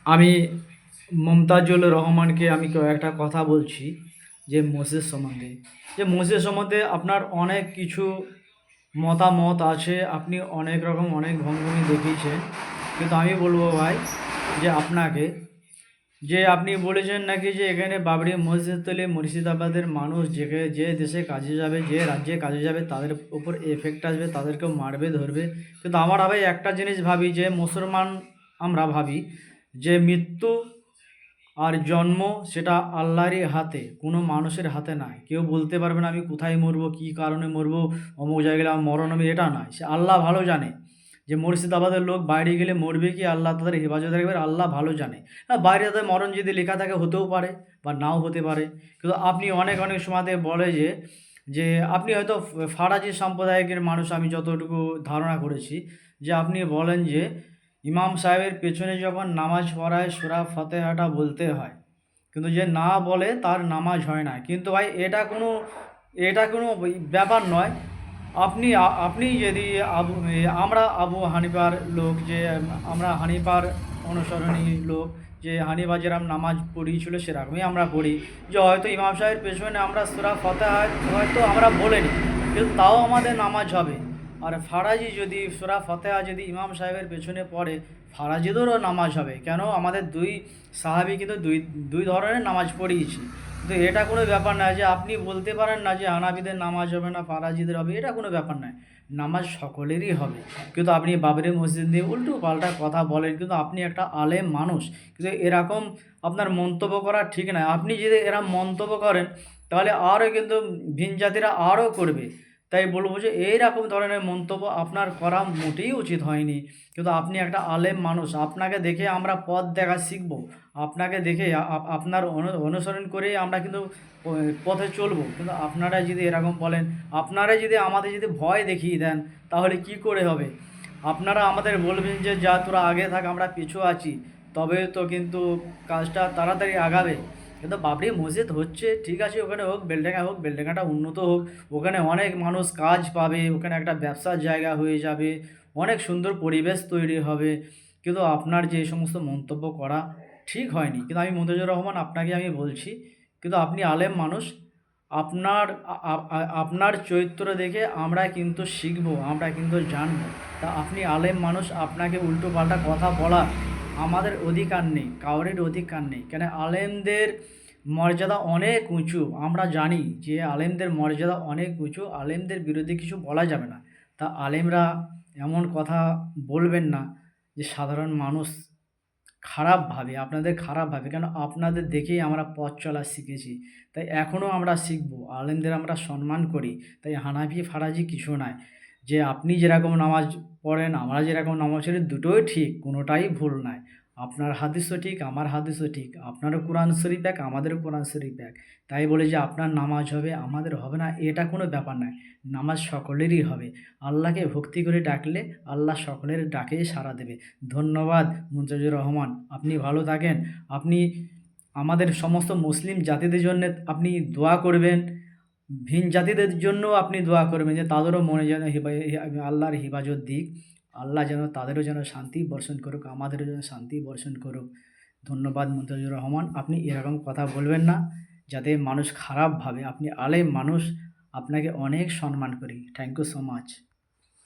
আমি মমতাজুল রহমানকে আমি কয়েকটা কথা বলছি যে মসজিদ সম্বন্ধে। যে মসজিদ সম্বন্ধে আপনার অনেক কিছু মতামত আছে, আপনি অনেক রকম অনেক ভঙ্গিমি দেখিয়েছেন। কিন্তু আমি বলবো ভাই যে আপনাকে, যে আপনি বলেছেন নাকি যে এখানে বাবরি মসজিদ তৈরি মুর্শিদাবাদের মানুষ যে দেশে কাজে যাবে, যে রাজ্যে কাজে যাবে তাদের উপর এফেক্ট আসবে, তাদেরকেও মারবে ধরবে। কিন্তু আমরা ভাই একটা জিনিস ভাবি, যে মুসলমান আমরা ভাবি যে মৃত্যু আর জন্ম সেটা আল্লাহরই হাতে, কোনো মানুষের হাতে নয়। কেউ বলতে পারবে না আমি কোথায় মরবো, কী কারণে মরবো, অমুক জায়গায় আমার মরণ হবে, এটা নয়। সে আল্লাহ ভালো জানে যে মুর্শিদাবাদের লোক বাইরে গেলে মরবে কি, আল্লাহ তাদের হেফাজত রাখবে, আল্লাহ ভালো জানে। হ্যাঁ, বাইরে তাদের মরণ যদি লেখা থাকে হতেও পারে বা নাও হতে পারে। কিন্তু আপনি অনেক অনেক সময়তে বলে যে যে আপনি হয়তো ফারাজি সম্প্রদায়ের মানুষ, আমি যতটুকু ধারণা করেছি, যে আপনি বলেন যে ইমাম সাহেবের পেছনে যখন নামাজ পড়ায় সূরা ফাতিহাটা বলতে হয়, কিন্তু যে না বলে তার নামাজ হয় না। কিন্তু ভাই এটা কোনো ব্যাপার নয়। আপনি যদি আমরা আবু হানিফার লোক, যে আমরা হানিফার অনুসরণী লোক, যে হানিফা যেরকম নামাজ পড়িয়েছিল সেরকমই আমরা পড়ি। যে হয়তো ইমাম সাহেবের পেছনে আমরা সূরা ফাতিহা হয়তো আমরা বলিনি, কিন্তু তাও আমাদের নামাজ হবে। আর ফারাজি যদি সূরা ফাতিহা যদি ইমাম সাহেবের পেছনে পড়ে, ফারাজিদেরও নামাজ হবে। কেন, আমাদের দুই সাহাবী কিন্তু দুই দুই ধরনের নামাজ পড়িয়েছি। কিন্তু এটা কোনো ব্যাপার নয় যে আপনি বলতে পারেন না যে হানাফিদের নামাজ হবে না, ফারাজিদের হবে, এটা কোনো ব্যাপার নয়। নামাজ সকলেরই হবে। কিন্তু আপনি বাবরি মসজিদ নিয়ে উল্টো পাল্টা কথা বলেন, কিন্তু আপনি একটা আলেম মানুষ। কিন্তু এরকম আপনার মন্তব্য করা ঠিক নয়। আপনি যদি এরকম মন্তব্য করেন তাহলে আরও কিন্তু ভিন জাতিরা আরও করবে। তাই বলবো যে এইরকম ধরনের মন্তব্য আপনার করা মোটেই উচিত হয়নি। কিন্তু আপনি একটা আলেম মানুষ, আপনাকে দেখে আমরা পথ দেখা শিখব। আপনাকে দেখে আপনার অনুসরণ করেই আমরা কিন্তু পথে চলবো। কিন্তু আপনারা যদি এরকম বলেন, আপনারা যদি আমাদের যদি ভয় দেখিয়ে দেন, তাহলে কি করে হবে? আপনারা আমাদের বলবেন যে যা তোরা আগে থাক, আমরা পিছু আছি, তবে তো কিন্তু কাজটা তাড়াতাড়ি আগাবে। কিন্তু বাবরি মসজিদ হচ্ছে ঠিক আছে, ওখানে হোক, বেলডাঙ্গা হোক, বেলডাঙ্গাটা উন্নত হোক, ওখানে অনেক মানুষ কাজ পাবে, ওখানে একটা ব্যবসার জায়গা হয়ে যাবে, অনেক সুন্দর পরিবেশ তৈরি হবে। কিন্তু আপনার যে এই সমস্ত মন্তব্য করা ঠিক হয়নি। কিন্তু আমি মন্তাজুর রহমান আপনাকে আমি বলছি, কিন্তু আপনি আলেম মানুষ, আপনার আপনার চরিত্র দেখে আমরা কিন্তু শিখবো, আমরা কিন্তু জানবো। তা আপনি আলেম মানুষ, আপনাকে উল্টো পাল্টা কথা বলা আমাদের অধিকার নেই, কাউরের অধিকার নেই। কেন, আলেমদের মর্যাদা অনেক উঁচু, আমরা জানি যে আলেমদের মর্যাদা অনেক উঁচু, আলেমদের বিরুদ্ধে কিছু বলা যাবে না। তা আলেমরা এমন কথা বলবেন না যে সাধারণ মানুষ খারাপ ভাবে, আপনাদের খারাপ ভাবে। কেন, আপনাদের দেখেই আমরা পথ চলা শিখেছি। তাই এখনও আমরা শিখব। আলেমদের আমরা সম্মান করি। তাই হানাফি ফারাজি কিছু নয়। যে আপনি যেরকম নামাজ পড়েন, আমরা যেরকম নামাজ পড়ি, দুটোই ঠিক, কোনোটাই ভুল নয়। আপনার হাদিসও ঠিক, আমার হাদিসও ঠিক। আপনারও কোরআন শরীফ এক, আমাদেরও কোরআন শরীফ এক। তাই বলে যে আপনার নামাজ হবে আমাদের হবে না, এটা কোনো ব্যাপার নয়। নামাজ সকলেরই হবে। আল্লাহকে ভক্তি করে ডাকলে আল্লাহ সকলের ডাকেই সাড়া দেবে। ধন্যবাদ মুনতাজুর রহমান, আপনি ভালো থাকেন। আপনি আমাদের সমস্ত মুসলিম জাতিদের জন্য আপনি দোয়া করবেন, ভিন জাতিদের জন্যও আপনি দোয়া করবেন যে তাদেরও মনে যেন আল্লাহর হিফাজত দিক। আল্লাহ যেন তাদেরও যেন শান্তি বর্ষণ করুক, আমাদেরও যেন শান্তি বর্ষণ করুক। ধন্যবাদ মুনতাজুর রহমান, আপনি এরকম কথা বলবেন না যাতে মানুষ খারাপ ভাবে। আপনি আলেম মানুষ, আপনাকে অনেক সম্মান করি। Thank you so much.